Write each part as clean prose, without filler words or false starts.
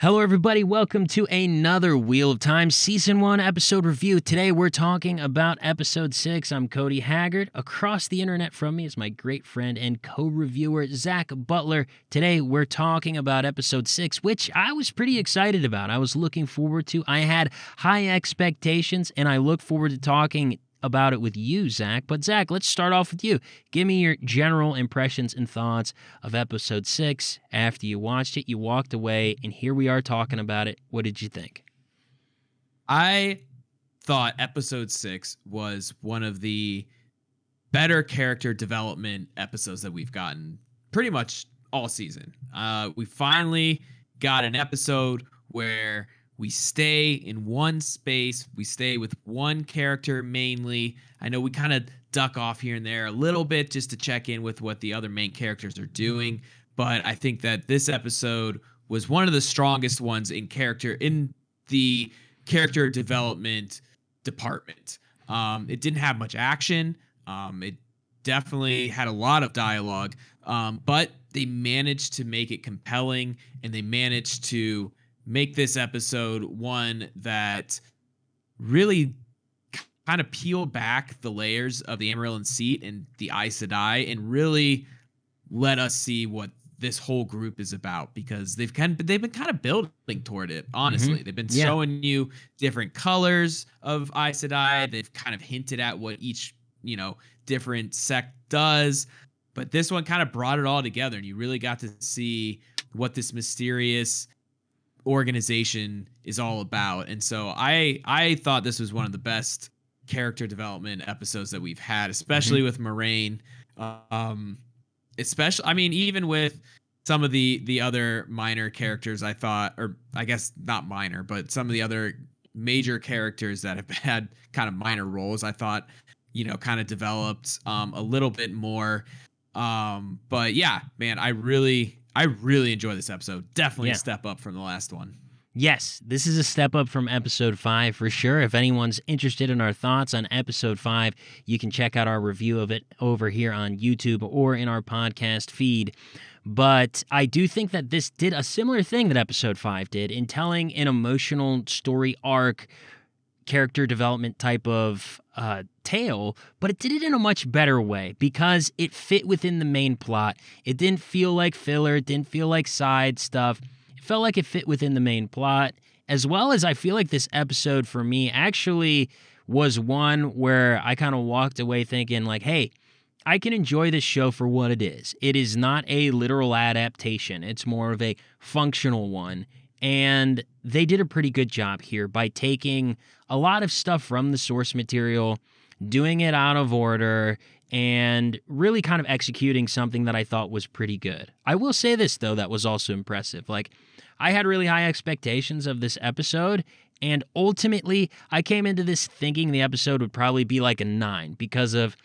Hello, everybody. Welcome to another Wheel of Time Season 1 episode review. Today, we're talking about Episode 6. I'm Cody Haggard. Across the internet from me is my great friend and co-reviewer, Zach Butler. Today, we're talking about Episode 6, which I was pretty excited about. I was looking forward to. I had high expectations, and I look forward to talking about it with you, Zach. But Zach, let's start off with you. Give me your general impressions and thoughts of Episode 6. After you watched it, you walked away, and here we are talking about it. What did you think? I thought Episode 6 was one of the better character development episodes that we've gotten pretty much all season. We finally got an episode where we stay in one space. We stay with one character mainly. I know we kind of duck off here and there a little bit just to check in with what the other main characters are doing. But I think that this episode was one of the strongest ones in the character development department. It didn't have much action. It definitely had a lot of dialogue, but they managed to make it compelling, and they managed to make this episode one that really kind of peeled back the layers of the Amarillo seat and the Aes Sedai and really let us see what this whole group is about, because they've been kind of building toward it. Honestly, they've been showing you different colors of Aes Sedai. They've kind of hinted at what each different sect does, but this one kind of brought it all together, and you really got to see what this mysterious organization is all about. And so I thought this was one of the best character development episodes that we've had, especially with Moiraine. Even with some of the other minor characters, I thought, or I guess not minor, but some of the other major characters that have had kind of minor roles, I thought, kind of developed a little bit more. But yeah, man, I really enjoy this episode. Definitely a step up from the last one. Yes, this is a step up from Episode 5 for sure. If anyone's interested in our thoughts on Episode 5, you can check out our review of it over here on YouTube or in our podcast feed. But I do think that this did a similar thing that Episode 5 did in telling an emotional story arc, character development type of tale, but it did it in a much better way because it fit within the main plot. It didn't feel like filler. It didn't feel like side stuff. It felt like it fit within the main plot, as well as I feel like this episode for me actually was one where I kind of walked away thinking like, hey, I can enjoy this show for what it is. It is not a literal adaptation. It's more of a functional one. And they did a pretty good job here by taking a lot of stuff from the source material, doing it out of order, and really kind of executing something that I thought was pretty good. I will say this, though, that was also impressive. Like, I had really high expectations of this episode, and ultimately, I came into this thinking the episode would probably be like a 9 because of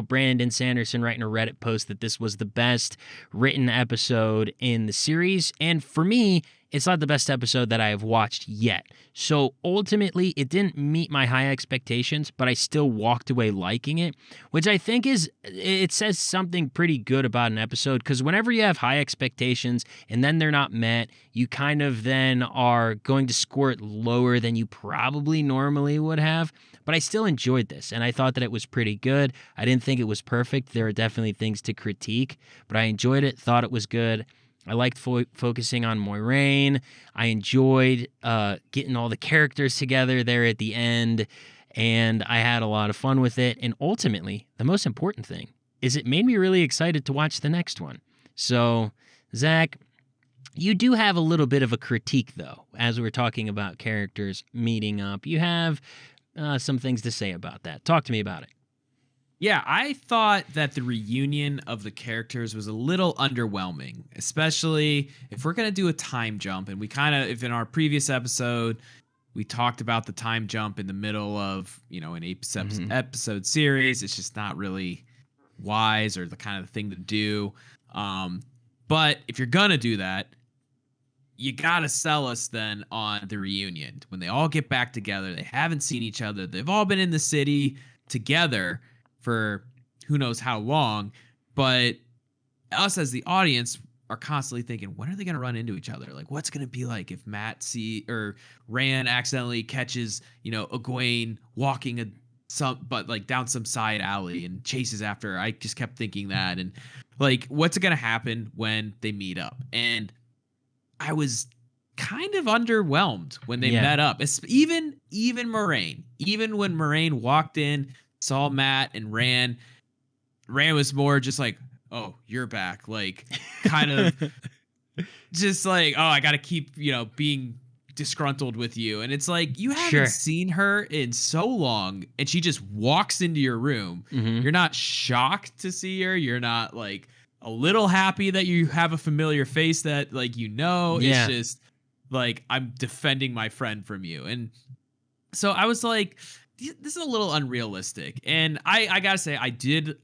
Brandon Sanderson writing a Reddit post that this was the best written episode in the series. And for me, it's not the best episode that I have watched yet. So ultimately, it didn't meet my high expectations, but I still walked away liking it, which I think it says something pretty good about an episode, because whenever you have high expectations and then they're not met, you kind of then are going to score it lower than you probably normally would have. But I still enjoyed this, and I thought that it was pretty good. I didn't think it was perfect. There are definitely things to critique, but I enjoyed it, thought it was good. I liked focusing on Moiraine. I enjoyed getting all the characters together there at the end, and I had a lot of fun with it. And ultimately, the most important thing is it made me really excited to watch the next one. So, Zach, you do have a little bit of a critique, though, as we're talking about characters meeting up. You have some things to say about that. Talk to me about it. Yeah, I thought that the reunion of the characters was a little underwhelming, especially if we're going to do a time jump. And if in our previous episode, we talked about the time jump in the middle of, an episode series. It's just not really wise or the kind of thing to do. But if you're going to do that, you got to sell us then on the reunion. When they all get back together, they haven't seen each other. They've all been in the city together for who knows how long, but us as the audience are constantly thinking, when are they going to run into each other? Like, what's going to be like if Rand accidentally catches, Egwene walking down some side alley and chases after her. I just kept thinking that. And like, what's going to happen when they meet up? And I was kind of underwhelmed when they met up. Even Moiraine, even when Moiraine walked in, saw Matt and Rand was more just like, oh, you're back. Like, kind of just like, oh, I got to keep, being disgruntled with you. And it's like, you haven't seen her in so long, and she just walks into your room. You're not shocked to see her. You're not like a little happy that you have a familiar face that like, it's just like, I'm defending my friend from you. And so I was like, this is a little unrealistic. And I gotta say, I did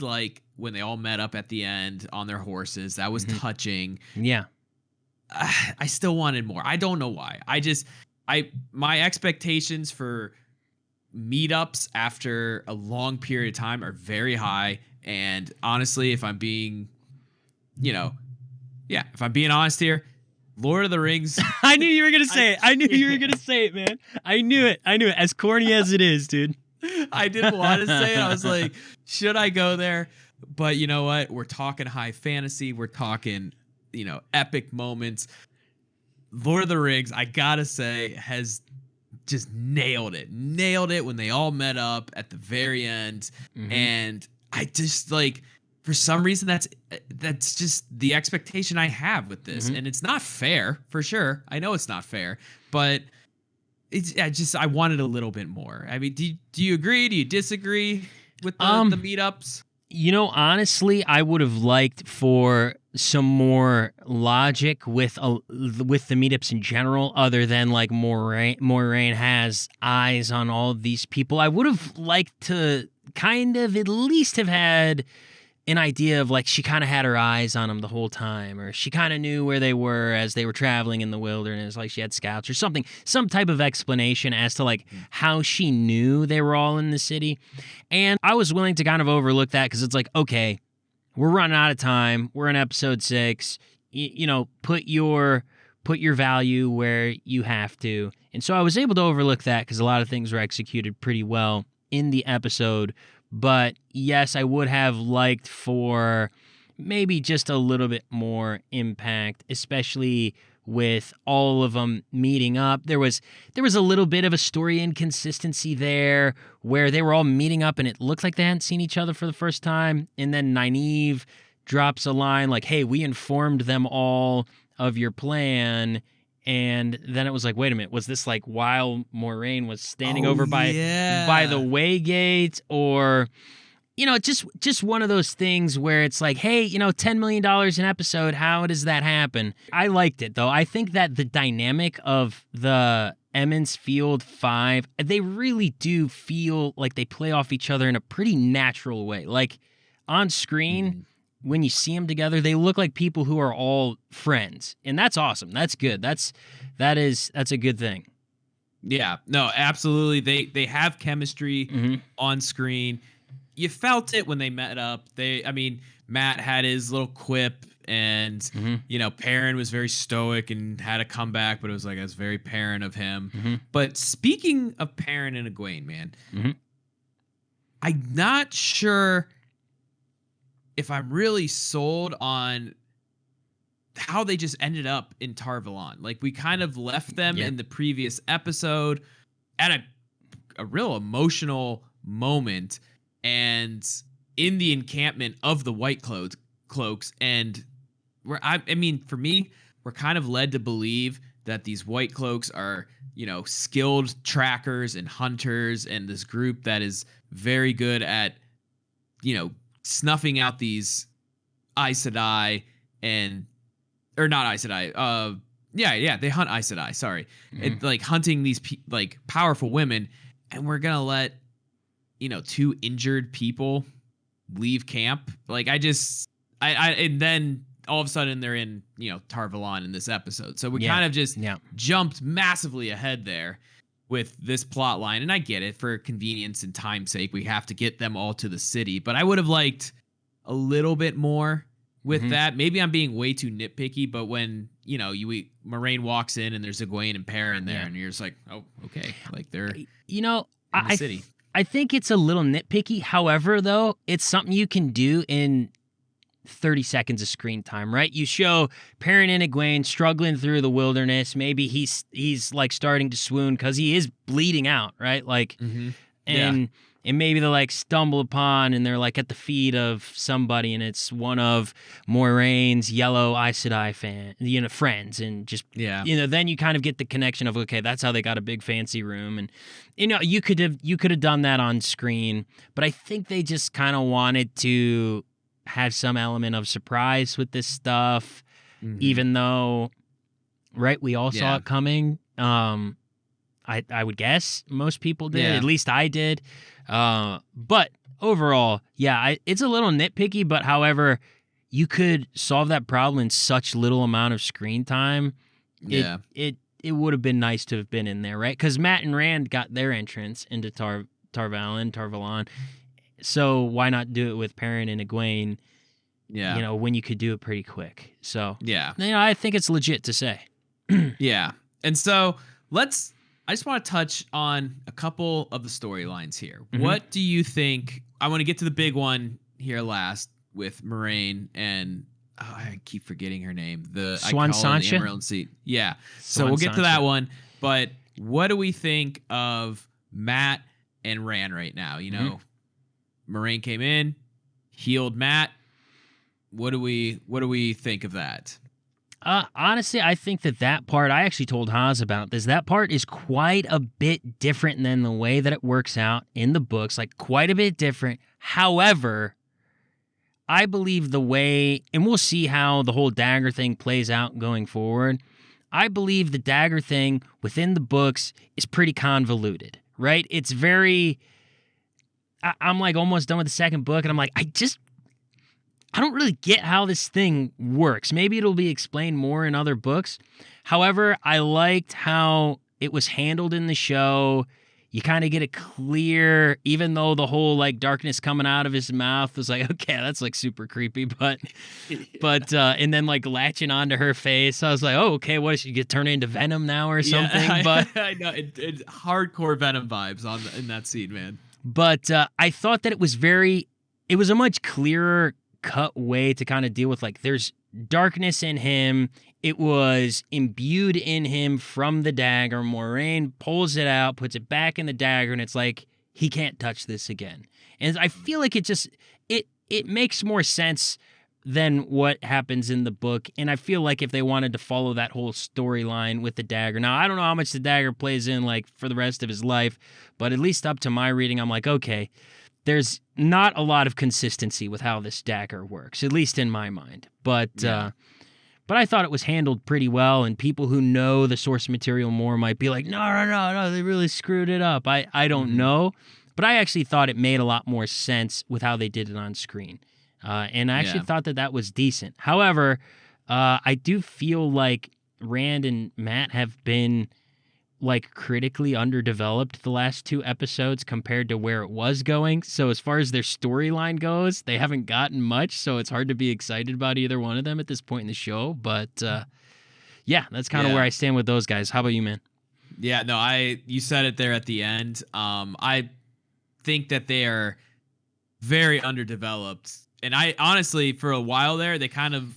like when they all met up at the end on their horses. That was touching. Yeah. I still wanted more. I don't know why. My expectations for meetups after a long period of time are very high. And honestly, if I'm being, if I'm being honest here, Lord of the Rings. I knew you were going to say it. I knew you were going to say it, man. I knew it. As corny as it is, dude. I didn't want to say it. I was like, should I go there? But you know what? We're talking high fantasy. We're talking, epic moments. Lord of the Rings, I got to say, has just nailed it. Nailed it when they all met up at the very end. And I just like, for some reason, that's just the expectation I have with this. And it's not fair, for sure. I know it's not fair, but I wanted a little bit more. I mean, do you agree? Do you disagree with the meetups? Honestly, I would have liked for some more logic with the meetups in general, other than like Moiraine has eyes on all of these people. I would have liked to kind of at least have had an idea of like she kind of had her eyes on them the whole time, or she kind of knew where they were as they were traveling in the wilderness, like she had scouts or something, some type of explanation as to like how she knew they were all in the city. And I was willing to kind of overlook that because it's like, okay, we're running out of time. We're in episode 6. Put your value where you have to. And so I was able to overlook that because a lot of things were executed pretty well in the episode. But yes, I would have liked for maybe just a little bit more impact, especially with all of them meeting up. There was a little bit of a story inconsistency there where they were all meeting up and it looked like they hadn't seen each other for the first time. And then Nynaeve drops a line like, hey, we informed them all of your plan. And then it was like, wait a minute, was this like while Moiraine was standing over by the Waygate? Or, just one of those things where it's like, hey, $10 million an episode, how does that happen? I liked it, though. I think that the dynamic of the Emmons Field 5, they really do feel like they play off each other in a pretty natural way. Like, on screen, when you see them together, they look like people who are all friends. And that's awesome. That's good. That's a good thing. Yeah, no, absolutely. They have chemistry on screen. You felt it when they met up. Matt had his little quip, and Perrin was very stoic and had a comeback, but it was like, it's very Perrin of him. But speaking of Perrin and Egwene, man, I'm not sure if I'm really sold on how they just ended up in Tar Valon. Like, we kind of left them in the previous episode at a real emotional moment, and in the encampment of the White Cloaks. And for me, we're kind of led to believe that these White Cloaks are, skilled trackers and hunters, and this group that is very good at, snuffing out these Aes Sedai or not Aes Sedai. They hunt Aes Sedai. Sorry, and like hunting these powerful women, and we're gonna let 2 injured people leave camp. Like, and then all of a sudden they're in Tar Valon in this episode. So we kind of just jumped massively ahead there with this plot line. And I get it, for convenience and time's sake, we have to get them all to the city. But I would have liked a little bit more with that. Maybe I'm being way too nitpicky, but when Moiraine walks in and there's Egwene and Perrin there, and you're just like, oh, okay, like they're in the city. I think it's a little nitpicky. However, though, it's something you can do in 30 seconds of screen time, right? You show Perrin and Egwene struggling through the wilderness. Maybe he's like starting to swoon because he is bleeding out, right? Like, and maybe they like stumble upon and they're like at the feet of somebody, and it's one of Moiraine's yellow Aes Sedai friends, and just then you kind of get the connection of, okay, that's how they got a big fancy room, and you could have done that on screen, but I think they just kind of wanted to have some element of surprise with this stuff, even though, right, we all saw it coming. I would guess most people did. At least I did. But overall, it's a little nitpicky, but however, you could solve that problem in such little amount of screen time. It would have been nice to have been in there, right? Because Matt and Rand got their entrance into Valon. So why not do it with Perrin and Egwene? Yeah, when you could do it pretty quick. So I think it's legit to say. And so I just want to touch on a couple of the storylines here. What do you think? I want to get to the big one here last with Moiraine and I keep forgetting her name. Swan Sancha? Emerald Seat. Yeah. So we'll get to that one. But what do we think of Matt and Rand right now? Moiraine came in, healed Matt. What do we think of that? Honestly, I think that part, I actually told Haas about this, that part is quite a bit different than the way that it works out in the books, like quite a bit different. However, I believe the way, and we'll see how the whole dagger thing plays out going forward, I believe the dagger thing within the books is pretty convoluted, right? It's very, I'm like almost done with the second book, and I'm like, I don't really get how this thing works. Maybe it'll be explained more in other books. However, I liked how it was handled in the show. You kind of get it clear, even though the whole like darkness coming out of his mouth was like, okay, that's like super creepy. But and then like latching onto her face, I was like, oh, okay, what, she get turned into Venom now or something? But I know it hardcore Venom vibes in that scene, man. But I thought that it was a much clearer cut way to kind of deal with, like, there's darkness in him. It was imbued in him from the dagger. Moiraine pulls it out, puts it back in the dagger, and it's like, he can't touch this again. And I feel like it makes more sense than what happens in the book. And I feel like if they wanted to follow that whole storyline with the dagger. Now, I don't know how much the dagger plays in, like, for the rest of his life, but at least up to my reading, I'm like, okay, there's not a lot of consistency with how this dagger works, at least in my mind. But I thought it was handled pretty well, and people who know the source material more might be like, no, they really screwed it up. I don't know, but I actually thought it made a lot more sense with how they did it on screen. And I actually thought that was decent. However, I do feel like Rand and Matt have been like critically underdeveloped the last two episodes compared to where it was going. So as far as their storyline goes, they haven't gotten much. So it's hard to be excited about either one of them at this point in the show. But that's kind of where I stand with those guys. How about you, man? Yeah, no, you said it there at the end. I think that they are very underdeveloped. And I honestly, for a while there, they kind of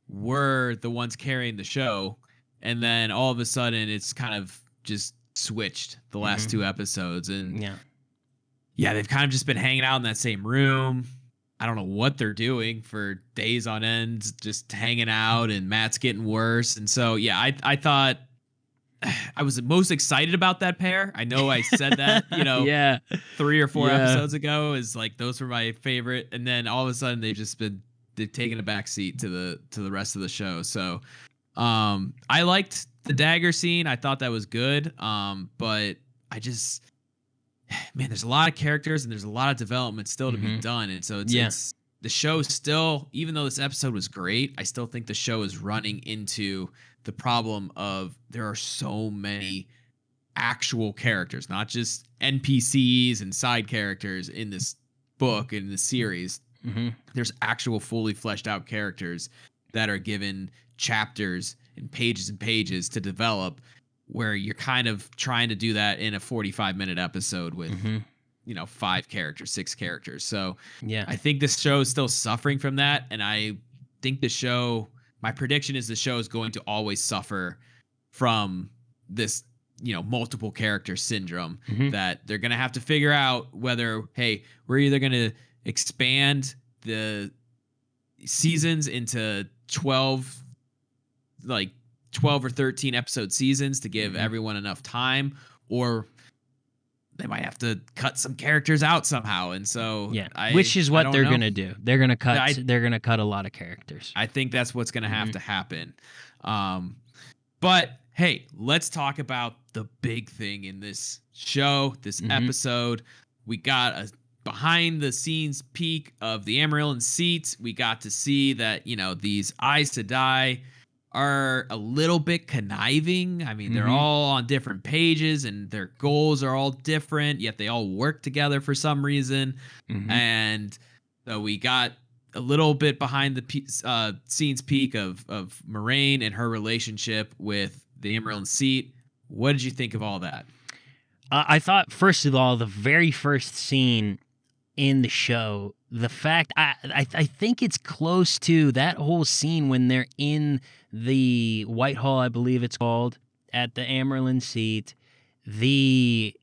were the ones carrying the show. And then all of a sudden it's kind of just switched the last two episodes, and they've kind of just been hanging out in that same room. I don't know what they're doing for days on end, just hanging out, and Matt's getting worse. And so I thought I was most excited about that pair. I know I said that 3 or 4 episodes ago, is like those were my favorite, and then all of a sudden they've taken a back seat to the rest of the show. So I liked the dagger scene. I thought that was good. But I just, man, there's a lot of characters and there's a lot of development still to be done. And so it's the show still, even though this episode was great, I still think the show is running into the problem of there are so many actual characters, not just NPCs and side characters in this book, in the series. Mm-hmm. There's actual fully fleshed out characters that are given chapters and pages to develop, where you're kind of trying to do that in a 45-minute episode with, Mm-hmm. 5 characters, 6 characters. So Yeah. I think this show is still suffering from that. And I think my prediction is the show is going to always suffer from this, multiple character syndrome, Mm-hmm. that they're going to have to figure out whether, hey, we're either going to expand the seasons into 12 or 13 episode seasons to give everyone enough time, or they might have to cut some characters out somehow. And so which is what they're going to do. They're going to cut they're going to cut a lot of characters. I think that's what's going to have to happen. But hey, let's talk about the big thing in this show, this episode. We got a behind the scenes peek of the Amarillo seats. We got to see that, these Aes Sedai are a little bit conniving. I mean, they're all on different pages and their goals are all different, yet they all work together for some reason. And so we got a little bit behind the scenes peek of Moiraine and her relationship with the Amarillo seat. What did you think of all that? I thought, first of all, the very first scene in the show, the fact I think it's close to that whole scene when they're in the Whitehall, I believe it's called, at the Amarillo seat. The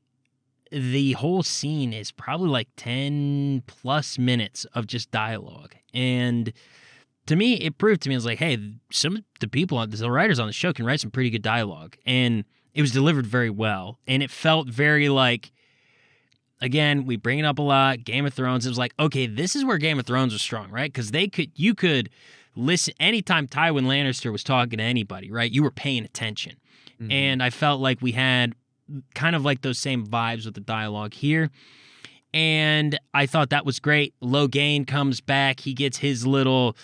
whole scene is probably like 10 plus minutes of just dialogue. And to me, it proved to me, I was like, hey, some of the writers on the show can write some pretty good dialogue. And it was delivered very well. And it felt very like, again, we bring it up a lot, Game of Thrones. It was like, okay, this is where Game of Thrones was strong, right? Because you could listen anytime Tywin Lannister was talking to anybody, right? You were paying attention. And I felt like we had kind of like those same vibes with the dialogue here. And I thought that was great. Logain comes back. He gets his little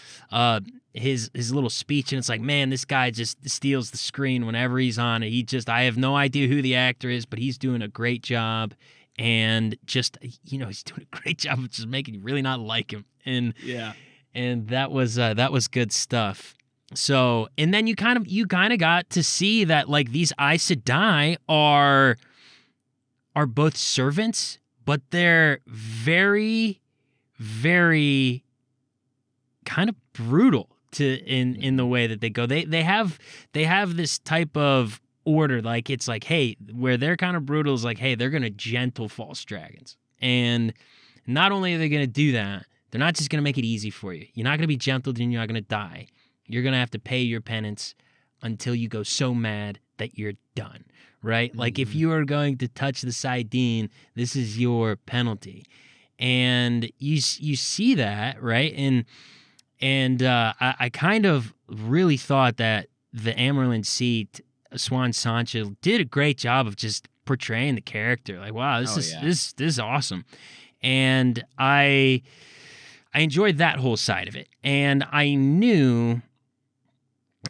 his little speech, and it's like, man, this guy just steals the screen whenever he's on it. I have no idea who the actor is, but he's doing a great job. And just, he's doing a great job of just making you really not like him. And and that was good stuff. So, and then you kind of got to see that, like, these Aes Sedai are both servants, but they're very, very kind of brutal in the way that they go. They have this type of order, like, it's like, hey, where they're kind of brutal is like, hey, they're gonna gentle false dragons. And not only are they gonna do that, they're not just gonna make it easy for you. You're not gonna be gentle, then you're not gonna die. You're gonna have to pay your penance until you go so mad that you're done, right? Like, if you are going to touch the Saidin, this is your penalty. And you see that, right? And I kind of really thought that the Amarillo seat, Swan Sancha, did a great job of just portraying the character. Like, wow, this is awesome. And I enjoyed that whole side of it. And I knew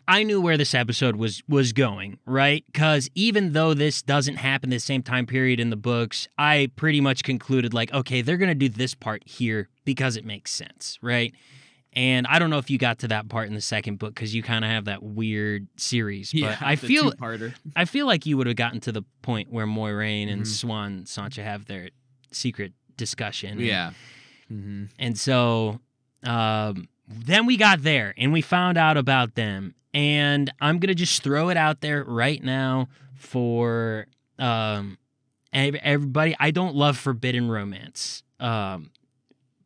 where this episode was going, right? Because even though this doesn't happen the same time period in the books, I pretty much concluded, like, okay, they're going to do this part here because it makes sense, right? And I don't know if you got to that part in the second book because you kind of have that weird series. But I feel like you would have gotten to the point where Moiraine and Swan Sancha have their secret discussion. And so then we got there and we found out about them. And I'm going to just throw it out there right now for everybody. I don't love forbidden romance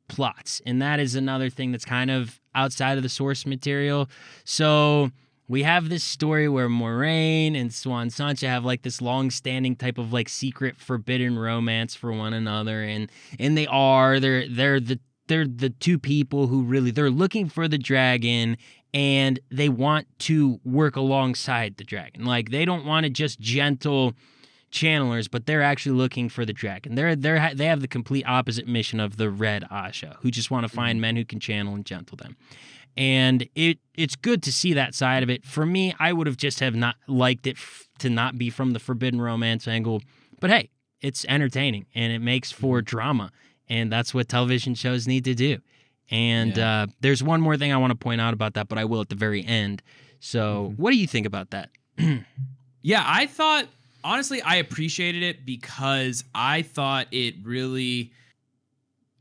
plots, and that is another thing that's kind of outside of the source material. So we have this story where Moiraine and Swan Sancha have like this long-standing type of like secret forbidden romance for one another, and they're the two people who really, they're looking for the dragon and they want to work alongside the dragon. Like, they don't want to just gentle channelers, but they're actually looking for the dragon. They have the complete opposite mission of the Red Asha, who just want to find men who can channel and gentle them. And it's good to see that side of it. For me, I would have just have not liked it to not be from the forbidden romance angle. But hey, it's entertaining and it makes for drama, and that's what television shows need to do. And there's one more thing I want to point out about that, but I will at the very end. So what do you think about that? Yeah, I thought, honestly, I appreciated it because I thought it really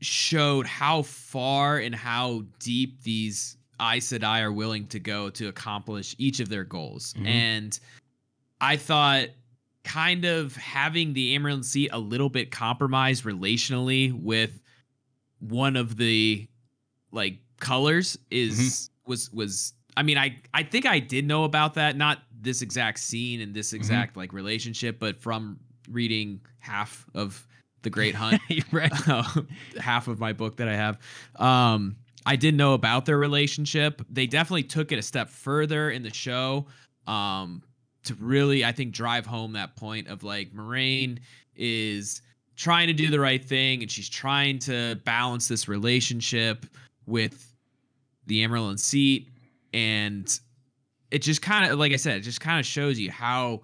showed how far and how deep these Aes Sedai are willing to go to accomplish each of their goals. And I thought kind of having the Amaryllis Seat a little bit compromised relationally with one of the like colors was I mean, I think I did know about that, not this exact scene and this exact like relationship, but from reading half of The Great Hunt, Right. half of my book that I have, I did know about their relationship. They definitely took it a step further in the show, to really, I think, drive home that point of like Moiraine is trying to do the right thing and she's trying to balance this relationship with the Amaryllis Seat. And it just kind of, like I said, it just kind of shows you how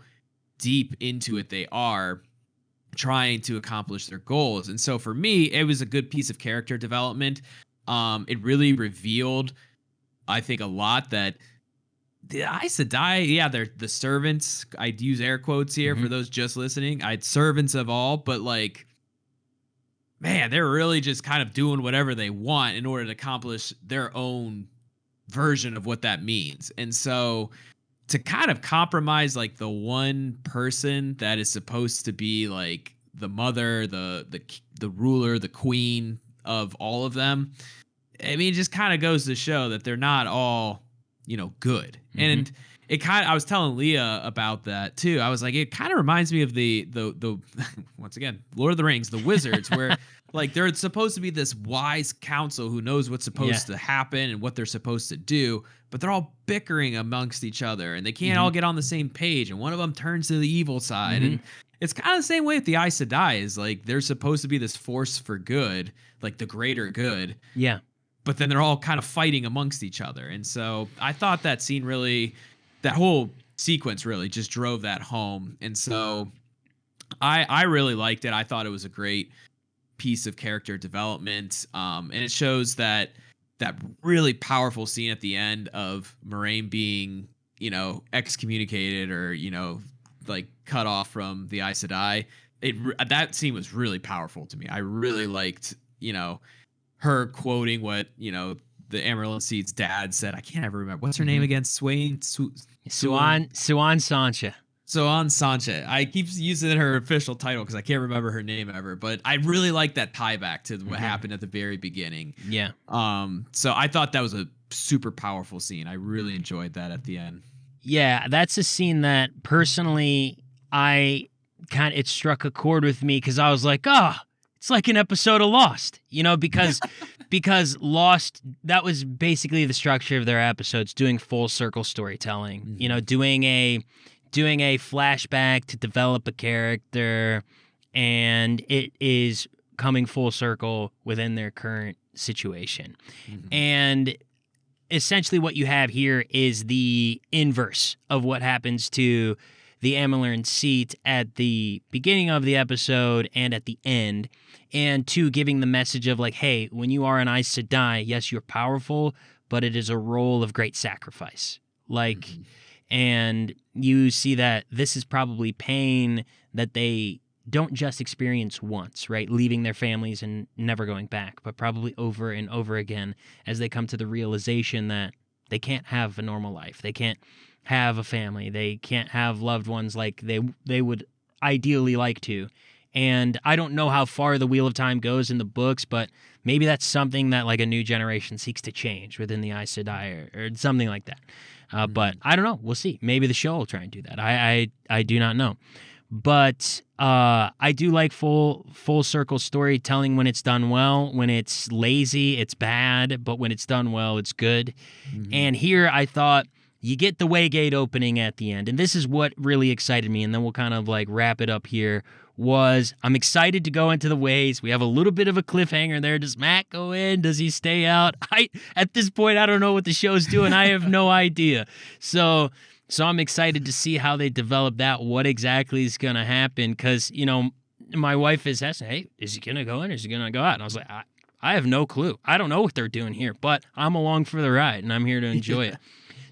deep into it they are trying to accomplish their goals. And so for me, it was a good piece of character development. It really revealed, I think, a lot that the Aes Sedai, yeah, they're the servants. I'd use air quotes here for those just listening. I'd servants of all, but like, man, they're really just kind of doing whatever they want in order to accomplish their own version of what that means. And so to kind of compromise like the one person that is supposed to be like the mother, the ruler, the queen of all of them, I mean, it just kind of goes to show that they're not all, you know, good. And it kind of, I was telling Leah about that too. I was like, it kind of reminds me of the once again, Lord of the Rings, the wizards, where like they're supposed to be this wise council who knows what's supposed to happen and what they're supposed to do, but they're all bickering amongst each other and they can't all get on the same page. And one of them turns to the evil side. And it's kind of the same way with the Aes Sedai, is like they're supposed to be this force for good, like the greater good. Yeah. But then they're all kind of fighting amongst each other. And so I thought that scene really, that whole sequence really just drove that home. And so I really liked it. I thought it was a great piece of character development. And it shows that really powerful scene at the end of Moiraine being, you know, excommunicated or, you know, like cut off from the Aes Sedai. That scene was really powerful to me. I really liked, you know, her quoting what, you know, the Amaryllis Seat's dad said. I can't ever remember. What's her name again? Siuan Sancha. Siuan Sancha. I keep using her official title because I can't remember her name ever. But I really like that tie back to what happened at the very beginning. Yeah. So I thought that was a super powerful scene. I really enjoyed that at the end. Yeah, that's a scene that personally it struck a chord with me because I was like, it's like an episode of Lost, you know, because Lost, that was basically the structure of their episodes, doing full circle storytelling, you know, doing a flashback to develop a character, and it is coming full circle within their current situation. And essentially what you have here is the inverse of what happens to the Amaryllis Seat at the beginning of the episode and at the end, and two, giving the message of like, hey, when you are an Aes Sedai, yes, you're powerful, but it is a role of great sacrifice. Like, and you see that this is probably pain that they don't just experience once, right? Leaving their families and never going back, but probably over and over again as they come to the realization that they can't have a normal life. They can't have a family. They can't have loved ones like they would ideally like to. And I don't know how far the Wheel of Time goes in the books, but maybe that's something that like a new generation seeks to change within the Aes Sedai or something like that. But I don't know. We'll see. Maybe the show will try and do that. I do not know. But I do like full circle storytelling when it's done well. When it's lazy, it's bad. But when it's done well, it's good. And here I thought you get the Waygate opening at the end. And this is what really excited me. And then we'll kind of like wrap it up here. I'm excited to go into the ways. We have a little bit of a cliffhanger there. Does Matt go in? Does he stay out? At this point, I don't know what the show's doing. I have no idea. So I'm excited to see how they develop that, what exactly is going to happen. Because, you know, my wife is asking, hey, is he going to go in or is he going to go out? And I was like, I have no clue. I don't know what they're doing here, but I'm along for the ride, and I'm here to enjoy it.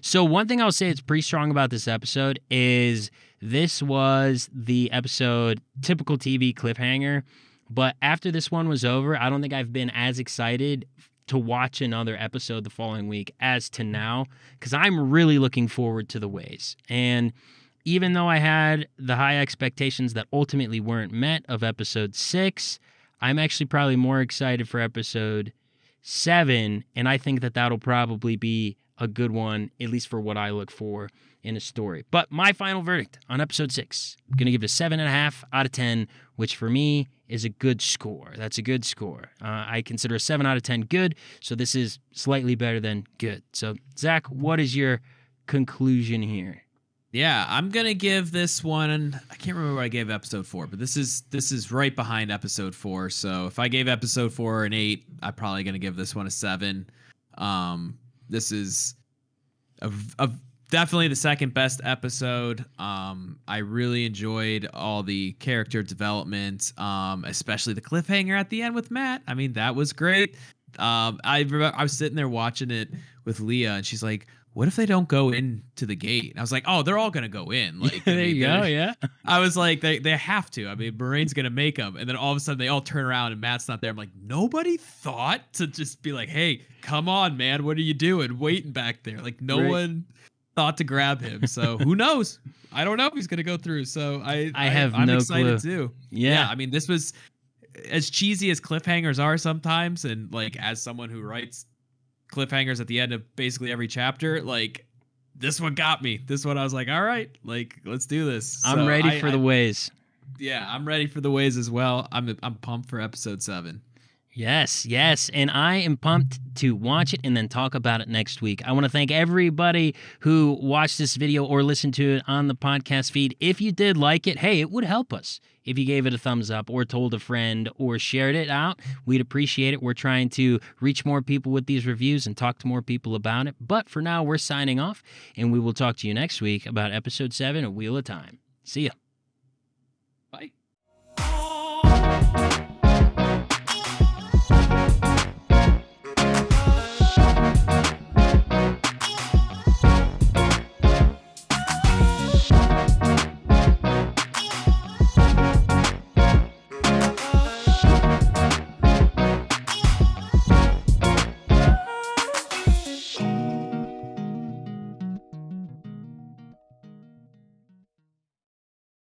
So one thing I'll say it's pretty strong about this episode is this was the episode typical TV cliffhanger, but after this one was over, I don't think I've been as excited to watch another episode the following week as to now, because I'm really looking forward to the ways. And even though I had the high expectations that ultimately weren't met of episode 6, I'm actually probably more excited for episode 7, and I think that that'll probably be a good one, at least for what I look for in a story. But my final verdict on episode 6, I'm going to give it a 7.5 out of 10, which for me is a good score. That's a good score. I consider a 7 out of 10 good, so this is slightly better than good. So, Zach, what is your conclusion here? Yeah, I'm gonna give this one. I can't remember what I gave episode 4, but this is right behind episode 4. So if I gave episode 4 an 8, I'm probably gonna give this one a 7. This is a definitely the second best episode. I really enjoyed all the character development, especially the cliffhanger at the end with Matt. I mean, that was great. I remember I was sitting there watching it with Leah, and she's like, what if they don't go into the gate? And I was like, oh, they're all going to go in. Like, There you go, yeah. I was like, they have to. I mean, Moiraine's going to make them. And then all of a sudden they all turn around and Matt's not there. I'm like, nobody thought to just be like, hey, come on, man. What are you doing? Waiting back there. Like, no one thought to grab him. So who knows? I don't know if he's going to go through. So I'm no excited clue. too. Yeah. I mean, this was as cheesy as cliffhangers are sometimes. And like, as someone who writes cliffhangers at the end of basically every chapter, like, this one got me. This one I was like, all right, like, let's do this. I'm ready for the ways. Yeah, I'm ready for the ways as well. I'm pumped for episode 7. Yes, and I am pumped to watch it and then talk about it next week. I want to thank everybody who watched this video or listened to it on the podcast feed. If you did like it, hey, it would help us if you gave it a thumbs up or told a friend or shared it out. We'd appreciate it. We're trying to reach more people with these reviews and talk to more people about it. But for now, we're signing off, and we will talk to you next week about episode 7 of Wheel of Time. See ya.